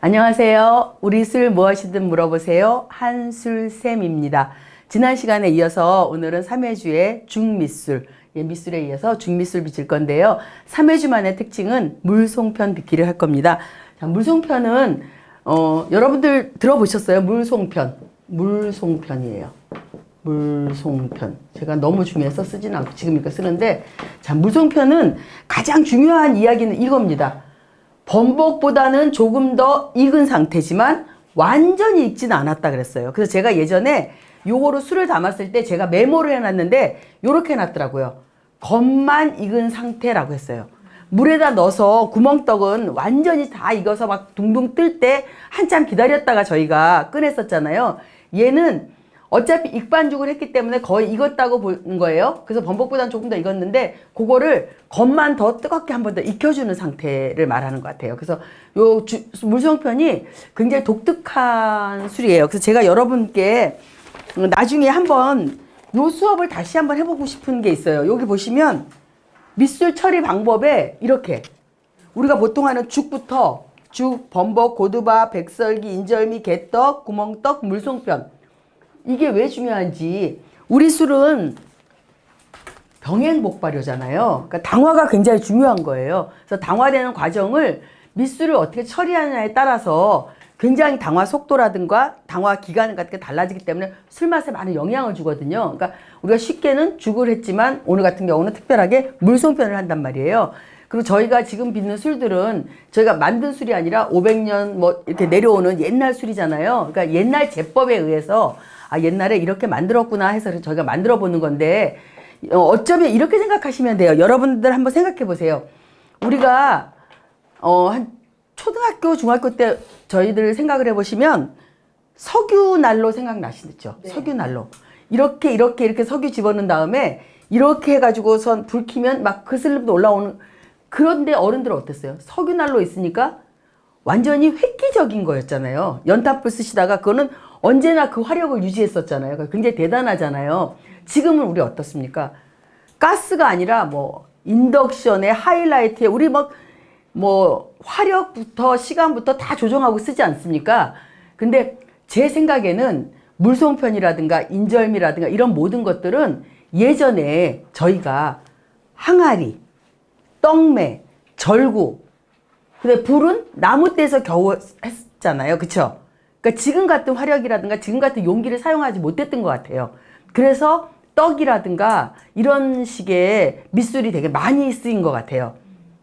안녕하세요. 우리 술 무엇이든 물어보세요. 한술쌤입니다. 지난 시간에 이어서 오늘은 3회주의 중밑술, 밑술에 이어서 중밑술 비칠 건데요. 3회주만의 특징은 물송편 빚기를 할 겁니다. 자, 물송편은 여러분들 들어보셨어요? 물송편. 물송편이에요. 물송편. 제가 너무 중요해서 쓰지는 않고 지금 이렇게 쓰는데, 자, 물송편은 가장 중요한 이야기는 이겁니다. 범벅보다는 조금 더 익은 상태지만 완전히 익지는 않았다 그랬어요. 그래서 제가 예전에 요거로 술을 담았을 때 제가 메모를 해놨는데 요렇게 해놨더라고요. 겉만 익은 상태라고 했어요. 물에다 넣어서 구멍떡은 완전히 다 익어서 막 둥둥 뜰 때 한참 기다렸다가 저희가 꺼냈었잖아요. 얘는 어차피 익반죽을 했기 때문에 거의 익었다고 보는 거예요. 그래서 범벅보다는 조금 더 익었는데 그거를 겉만 더 뜨겁게 한 번 더 익혀주는 상태를 말하는 것 같아요. 그래서 요 물송편이 굉장히 독특한 술이에요. 그래서 제가 여러분께 나중에 한번 요 수업을 다시 한번 해보고 싶은 게 있어요. 여기 보시면 밑술 처리 방법에 이렇게 우리가 보통 하는 죽부터 죽, 범벅, 고두밥, 백설기, 인절미, 개떡, 구멍떡, 물송편, 이게 왜 중요한지. 우리 술은 병행복발효잖아요. 그러니까 당화가 굉장히 중요한 거예요. 그래서 당화되는 과정을 밑술을 어떻게 처리하느냐에 따라서 굉장히 당화 속도라든가 당화 기간 같은 게 달라지기 때문에 술 맛에 많은 영향을 주거든요. 그러니까 우리가 쉽게는 죽을 했지만 오늘 같은 경우는 특별하게 물송편을 한단 말이에요. 그리고 저희가 지금 빚는 술들은 저희가 만든 술이 아니라 500년 뭐 이렇게 내려오는 옛날 술이잖아요. 그러니까 옛날 제법에 의해서 옛날에 이렇게 만들었구나 해서 저희가 만들어 보는 건데, 어쩌면 이렇게 생각하시면 돼요. 여러분들 한번 생각해 보세요. 우리가 한 초등학교, 중학교 때 저희들 생각을 해보시면 석유난로 생각나시죠? 네. 석유난로. 이렇게 석유 집어넣은 다음에 이렇게 해가지고선 불 켜면 막 그슬림도 올라오는. 그런데 어른들은 어땠어요? 석유난로 있으니까 완전히 획기적인 거였잖아요. 연탄불 쓰시다가 그거는 언제나 그 화력을 유지했었잖아요. 그러니까 굉장히 대단하잖아요. 지금은 우리 어떻습니까? 가스가 아니라 뭐 인덕션에 하이라이트에 우리 뭐 화력부터 시간부터 다 조정하고 쓰지 않습니까? 근데 제 생각에는 물송편이라든가 인절미라든가 이런 모든 것들은 예전에 저희가 항아리, 떡매, 절구, 근데 불은 나무 떼서 겨우 했잖아요. 그쵸? 그러니까 지금 같은 화력이라든가 지금 같은 용기를 사용하지 못했던 것 같아요. 그래서 떡이라든가 이런 식의 밑술이 되게 많이 쓰인 것 같아요.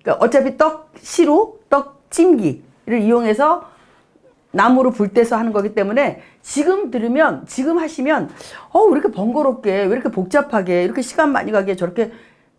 그러니까 어차피 떡시루, 떡찜기를 이용해서 나무로 불 떼서 하는 거기 때문에 지금 들으면, 지금 하시면 왜 이렇게 번거롭게, 왜 이렇게 복잡하게, 이렇게 시간 많이 가게 저렇게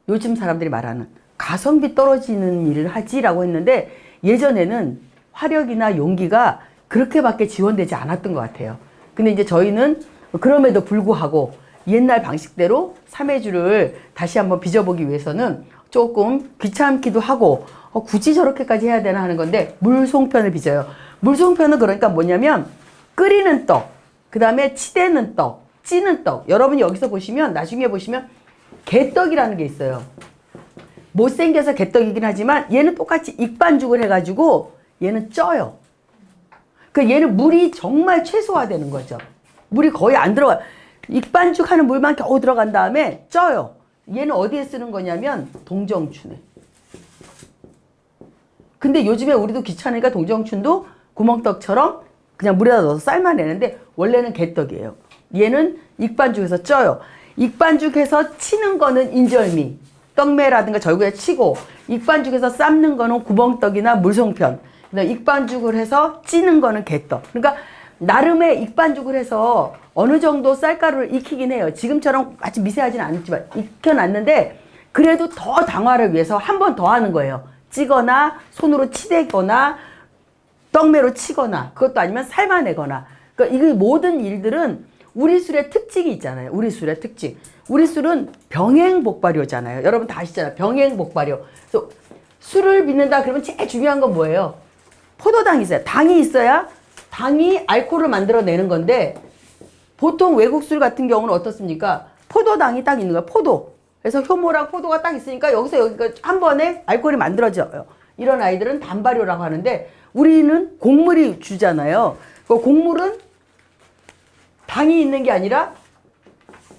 요즘 사람들이 말하는 가성비 떨어지는 일을 하지라고 했는데, 예전에는 화력이나 용기가 그렇게밖에 지원되지 않았던 것 같아요. 근데 이제 저희는 그럼에도 불구하고 옛날 방식대로 3회주를 다시 한번 빚어보기 위해서는 조금 귀찮기도 하고 굳이 저렇게까지 해야 되나 하는 건데 물송편을 빚어요. 물송편은 그러니까 뭐냐면 끓이는 떡, 그 다음에 치대는 떡, 찌는 떡. 여러분이 여기서 보시면, 나중에 보시면 개떡이라는 게 있어요. 못생겨서 개떡이긴 하지만 얘는 똑같이 익반죽을 해가지고 얘는 쪄요. 그 얘는 물이 정말 최소화되는 거죠. 물이 거의 안 들어가. 익반죽 하는 물만 겨우 들어간 다음에 쪄요. 얘는 어디에 쓰는 거냐면 동정춘에. 근데 요즘에 우리도 귀찮으니까 동정춘도 구멍떡처럼 그냥 물에다 넣어서 삶아내는데 원래는 개떡이에요. 얘는 익반죽에서 쪄요. 익반죽해서 치는 거는 인절미, 떡매라든가 절구에 치고, 익반죽에서 삶는 거는 구멍떡이나 물송편, 익반죽을 해서 찌는 거는 개떡. 그러니까 나름의 익반죽을 해서 어느 정도 쌀가루를 익히긴 해요. 지금처럼 아주 미세하지는 않지만 익혀놨는데 그래도 더 당화를 위해서 한 번 더 하는 거예요. 찌거나 손으로 치대거나 떡매로 치거나, 그것도 아니면 삶아내거나. 그러니까 이 모든 일들은 우리 술의 특징이 있잖아요. 우리 술의 특징. 우리 술은 병행복발효잖아요. 여러분 다 아시잖아요. 병행복발효. 그래서 술을 빚는다 그러면 제일 중요한 건 뭐예요? 포도당이 있어요. 당이 있어야 당이 알코올을 만들어내는 건데, 보통 외국 술 같은 경우는 어떻습니까? 포도당이 딱 있는 거예요. 포도. 그래서 효모랑 포도가 딱 있으니까 여기서 여기가 한 번에 알코올이 만들어져요. 이런 아이들은 단발효라고 하는데, 우리는 곡물이 주잖아요. 그 곡물은 당이 있는 게 아니라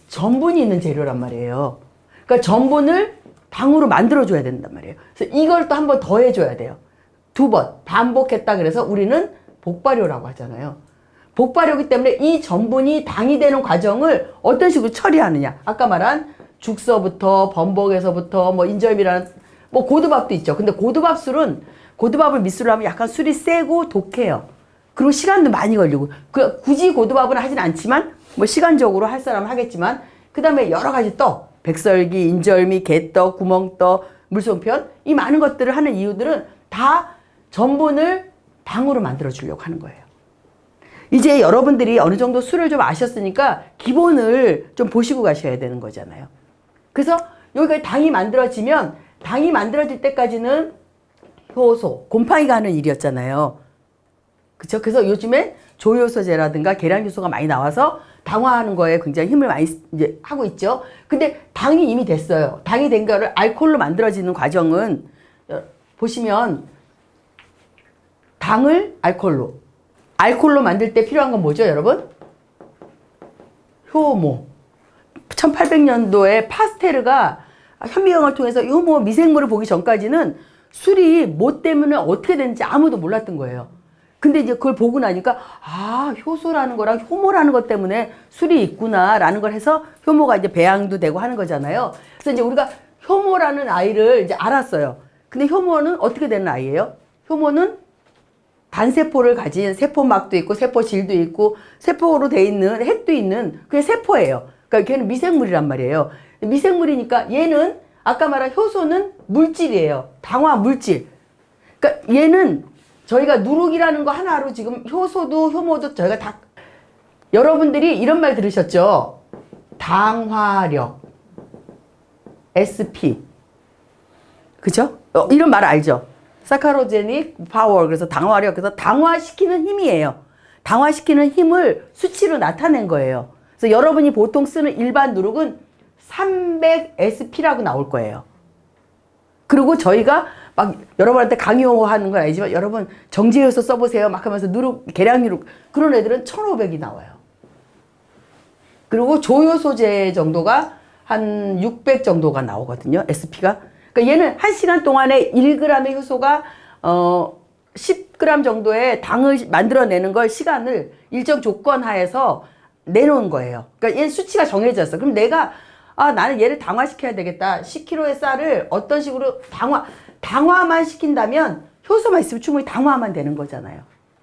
전분이 있는 재료란 말이에요. 그러니까 전분을 당으로 만들어줘야 된단 말이에요. 그래서 이걸 또 한 번 더 해줘야 돼요. 2번 반복했다 그래서 우리는 복발효라고 하잖아요. 복발효이기 때문에 이 전분이 당이 되는 과정을 어떤 식으로 처리하느냐. 아까 말한 죽서부터 범벅에서부터 뭐 인절미라는 뭐 고두밥도 있죠. 근데 고두밥을 밑술로 하면 약간 술이 세고 독해요. 그리고 시간도 많이 걸리고 굳이 고두밥은 하진 않지만 뭐 시간적으로 할 사람은 하겠지만 그 다음에 여러 가지 떡 백설기, 인절미, 개떡, 구멍떡, 물송편 이 많은 것들을 하는 이유들은 다 전분을 당으로 만들어 주려고 하는 거예요. 이제 여러분들이 어느 정도 술을 좀 아셨으니까 기본을 좀 보시고 가셔야 되는 거잖아요. 그래서 여기가 당이 만들어지면 당이 만들어질 때까지는 효소, 곰팡이가 하는 일이었잖아요. 그쵸? 그래서 요즘에 조효소제라든가 계량효소가 많이 나와서 당화하는 거에 굉장히 힘을 많이 이제 하고 있죠. 근데 당이 이미 됐어요. 당이 된 거를 알코올로 만들어지는 과정은 보시면 당을 알코올로 만들 때 필요한 건 뭐죠, 여러분? 효모. 1800년도에 파스테르가 현미경을 통해서 효모 미생물을 보기 전까지는 술이 뭐 때문에 어떻게 되는지 아무도 몰랐던 거예요. 근데 이제 그걸 보고 나니까 아, 효소라는 거랑 효모라는 것 때문에 술이 있구나라는 걸 해서 효모가 이제 배양도 되고 하는 거잖아요. 그래서 이제 우리가 효모라는 아이를 이제 알았어요. 근데 효모는 어떻게 되는 아이예요? 효모는 단세포를 가진 세포막도 있고 세포질도 있고 세포로 돼 있는 핵도 있는 그게 세포예요. 그러니까 걔는 미생물이란 말이에요. 미생물이니까 얘는 아까 말한 효소는 물질이에요. 당화 물질. 그러니까 얘는 저희가 누룩이라는 거 하나로 지금 효소도 효모도 저희가 다 여러분들이 이런 말 들으셨죠? 당화력 SP 그죠? 이런 말 알죠? 사카로제닉 파워 그래서 당화력 그래서 당화시키는 힘이에요. 당화시키는 힘을 수치로 나타낸 거예요. 그래서 여러분이 보통 쓰는 일반 누룩은 300SP라고 나올 거예요. 그리고 저희가 막 여러분한테 강요하는 건 아니지만 여러분 정제효소 써보세요 막 하면서 누룩 계량 누룩 그런 애들은 1500이 나와요. 그리고 조효소제 정도가 한 600 정도가 나오거든요. SP가. 그러니까 얘는 1시간 동안에 1g의 효소가 10g 정도의 당을 만들어내는 걸 시간을 일정 조건 하에서 내놓은 거예요. 그러니까 얘는 수치가 정해졌어. 그럼 내가 나는 얘를 당화시켜야 되겠다. 10kg의 쌀을 어떤 식으로 당화만 시킨다면 효소만 있으면 충분히 당화만 되는 거잖아요.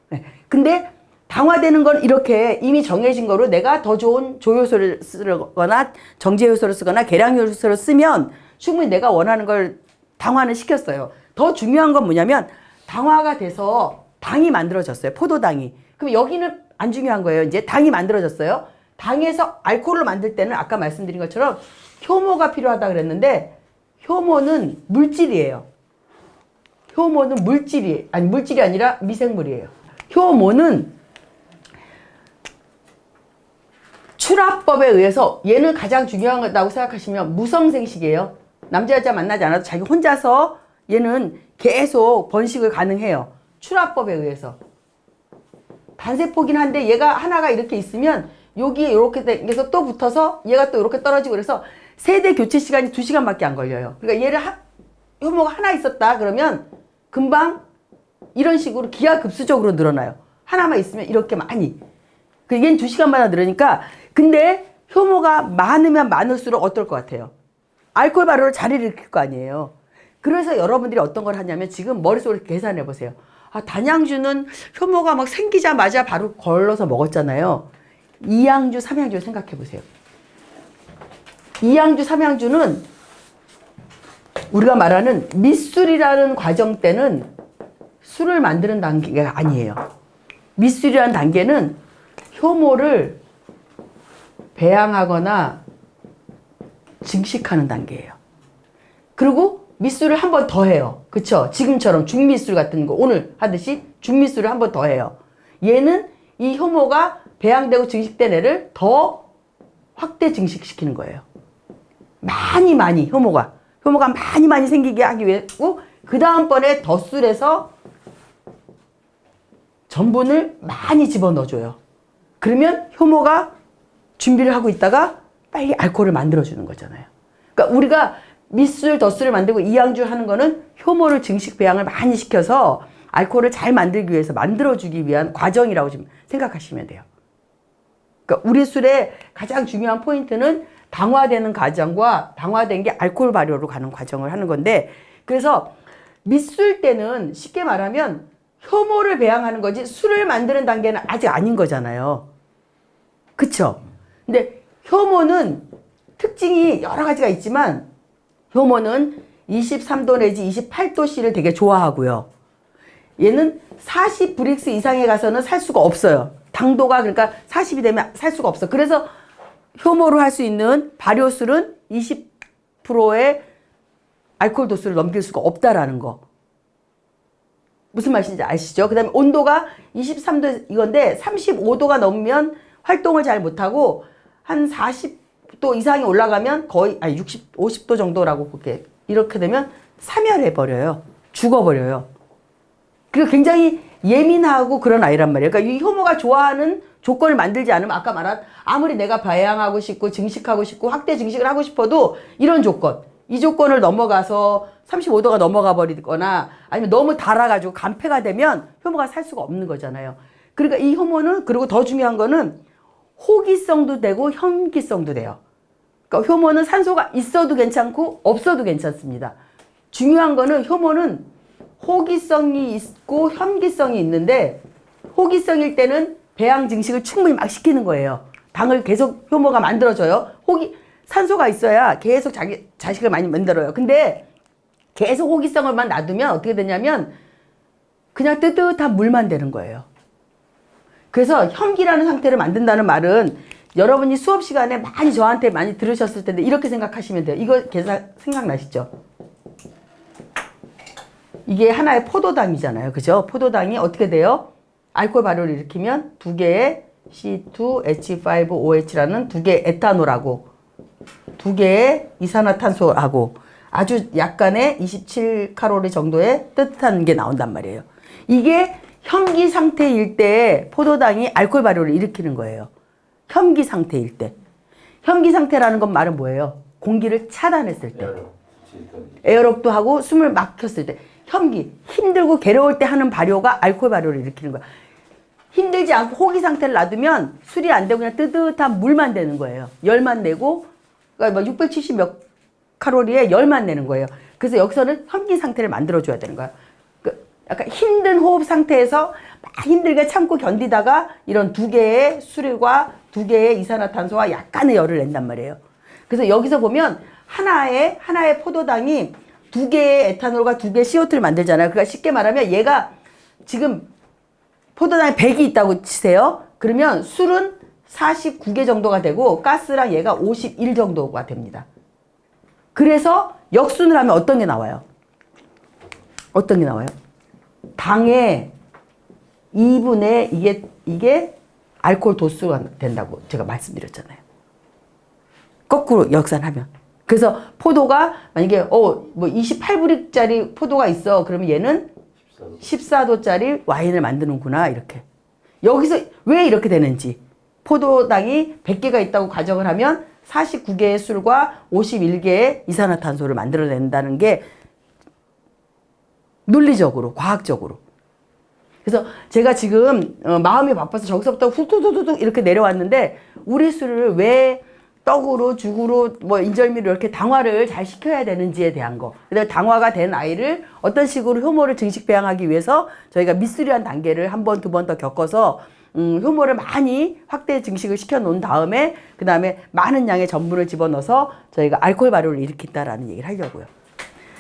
네. 근데 당화되는 건 이렇게 이미 정해진 거로 내가 더 좋은 조효소를 쓰거나 정제효소를 쓰거나 계량효소를 쓰면 충분히 내가 원하는 걸 당화는 시켰어요. 더 중요한 건 뭐냐면 당화가 돼서 당이 만들어졌어요. 포도당이. 그럼 여기는 안 중요한 거예요. 이제 당이 만들어졌어요. 당에서 알코올로 만들 때는 아까 말씀드린 것처럼 효모가 필요하다 그랬는데 효모는 물질이에요. 효모는 물질이 아니라 미생물이에요. 효모는 출합법에 의해서 얘는 가장 중요한 거라고 생각하시면 무성생식이에요. 남자 여자 만나지 않아도 자기 혼자서 얘는 계속 번식을 가능해요. 출합법에 의해서. 단세포긴 한데 얘가 하나가 이렇게 있으면 여기에 이렇게 돼서 또 붙어서 얘가 또 이렇게 떨어지고 그래서 세대 교체 시간이 2시간밖에 안 걸려요. 그러니까 얘를 효모가 하나 있었다 그러면 금방 이런 식으로 기하급수적으로 늘어나요. 하나만 있으면 이렇게 많이. 얘는 2시간마다 늘으니까 근데 효모가 많으면 많을수록 어떨 것 같아요? 알코올 발효를 잘 일으킬 거 아니에요. 그래서 여러분들이 어떤 걸 하냐면 지금 머릿속으로 계산해 보세요. 단양주는 효모가 막 생기자마자 바로 걸러서 먹었잖아요. 2양주, 3양주 생각해 보세요. 2양주, 3양주는 우리가 말하는 밑술이라는 과정 때는 술을 만드는 단계가 아니에요. 밑술이라는 단계는 효모를 배양하거나 증식하는 단계예요. 그리고 밑술을 한 번 더 해요. 그쵸? 지금처럼 중밑술 같은 거 오늘 하듯이 중밑술을 한 번 더 해요. 얘는 이 효모가 배양되고 증식된 애를 더 확대 증식시키는 거예요. 많이 효모가 많이 생기게 하기 위해서 그 다음번에 덧술에서 전분을 많이 집어넣어줘요. 그러면 효모가 준비를 하고 있다가 빨리 알코올을 만들어주는 거잖아요. 그러니까 우리가 밑술, 덧술을 만들고 이양주 하는 거는 효모를 증식 배양을 많이 시켜서 알코올을 잘 만들기 위해서 만들어주기 위한 과정이라고 좀 생각하시면 돼요. 그러니까 우리 술의 가장 중요한 포인트는 당화되는 과정과 당화된 게 알코올 발효로 가는 과정을 하는 건데, 그래서 밑술 때는 쉽게 말하면 효모를 배양하는 거지 술을 만드는 단계는 아직 아닌 거잖아요. 그쵸? 근데 효모는 특징이 여러 가지가 있지만 효모는 23도 내지 28도씨를 되게 좋아하고요. 얘는 40브릭스 이상에 가서는 살 수가 없어요. 당도가 그러니까 40이 되면 살 수가 없어. 그래서 효모로 할 수 있는 발효술은 20%의 알코올 도수를 넘길 수가 없다라는 거. 무슨 말인지 아시죠? 그 다음에 온도가 23도 이건데 35도가 넘으면 활동을 잘 못하고 한 40도 이상이 올라가면 거의 50도 정도라고 볼게. 이렇게 되면 사멸해버려요. 죽어버려요. 그리고 굉장히 예민하고 그런 아이란 말이에요. 그러니까 이 효모가 좋아하는 조건을 만들지 않으면 아까 말한 아무리 내가 배양하고 싶고 증식하고 싶고 확대 증식을 하고 싶어도 이런 조건, 이 조건을 넘어가서 35도가 넘어가 버리거나 아니면 너무 달아가지고 간폐가 되면 효모가 살 수가 없는 거잖아요. 그러니까 이 효모는, 그리고 더 중요한 거는 호기성도 되고 현기성도 돼요. 그러니까 효모는 산소가 있어도 괜찮고 없어도 괜찮습니다. 중요한 거는 효모는 호기성이 있고 현기성이 있는데, 호기성일 때는 배양 증식을 충분히 막 시키는 거예요. 당을 계속 효모가 만들어줘요. 산소가 있어야 계속 자식을 많이 만들어요. 근데 계속 호기성을만 놔두면 어떻게 되냐면 그냥 뜨뜻한 물만 되는 거예요. 그래서 현기라는 상태를 만든다는 말은 여러분이 수업 시간에 많이 저한테 많이 들으셨을 텐데 이렇게 생각하시면 돼요. 이거 생각나시죠? 이게 하나의 포도당이잖아요. 그죠? 포도당이 어떻게 돼요? 알코올 발효를 일으키면 두 개의 C2H5OH라는 두 개의 에탄올하고 두 개의 이산화탄소하고 아주 약간의 27칼로리 정도의 뜨뜻한 게 나온단 말이에요. 이게 현기 상태일 때 포도당이 알코올 발효를 일으키는 거예요. 현기 상태일 때. 현기 상태라는 건 말은 뭐예요? 공기를 차단했을 때. 에어롭도 하고 숨을 막혔을 때. 현기, 힘들고 괴로울 때 하는 발효가 알코올 발효를 일으키는 거야. 힘들지 않고 호기 상태를 놔두면 술이 안 되고 그냥 뜨뜻한 물만 되는 거예요. 열만 내고, 그러니까 670 몇 칼로리에 열만 내는 거예요. 그래서 여기서는 현기 상태를 만들어줘야 되는 거야. 약간 힘든 호흡 상태에서 막 힘들게 참고 견디다가 이런 두 개의 술과 두 개의 이산화탄소와 약간의 열을 낸단 말이에요. 그래서 여기서 보면 하나의 포도당이 두 개의 에탄올과 두 개의 CO2를 만들잖아요. 그러니까 쉽게 말하면 얘가 지금 포도당에 100이 있다고 치세요. 그러면 술은 49개 정도가 되고 가스랑 얘가 51 정도가 됩니다. 그래서 역순을 하면 어떤 게 나와요? 어떤 게 나와요? 당의 2분의 이게 알코올 도수가 된다고 제가 말씀드렸잖아요. 거꾸로 역산하면. 그래서 포도가 만약에 28브릭짜리 포도가 있어. 그러면 얘는 14도짜리 와인을 만드는구나 이렇게. 여기서 왜 이렇게 되는지. 포도당이 100개가 있다고 가정을 하면 49개의 술과 51개의 이산화탄소를 만들어낸다는 게 논리적으로, 과학적으로. 그래서 제가 지금 마음이 바빠서 저기서부터 훅훅훅 이렇게 내려왔는데 우리 술을 왜 떡으로, 죽으로, 인절미로 이렇게 당화를 잘 시켜야 되는지에 대한 거. 그다음에 당화가 된 아이를 어떤 식으로 효모를 증식 배양하기 위해서 저희가 미쓰리한 단계를 한 번, 두 번 더 겪어서 효모를 많이 확대 증식을 시켜 놓은 다음에 그 다음에 많은 양의 전분을 집어넣어서 저희가 알코올 발효를 일으킨다라는 얘기를 하려고요.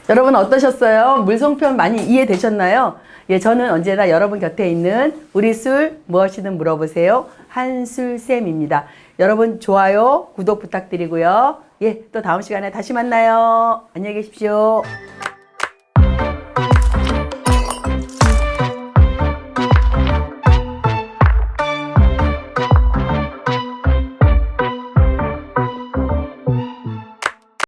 여러분 어떠셨어요? 물송편 많이 이해되셨나요? 예, 저는 언제나 여러분 곁에 있는 우리 술 무엇이든 물어보세요. 한술쌤입니다. 여러분 좋아요, 구독 부탁드리고요. 예, 또 다음 시간에 다시 만나요. 안녕히 계십시오.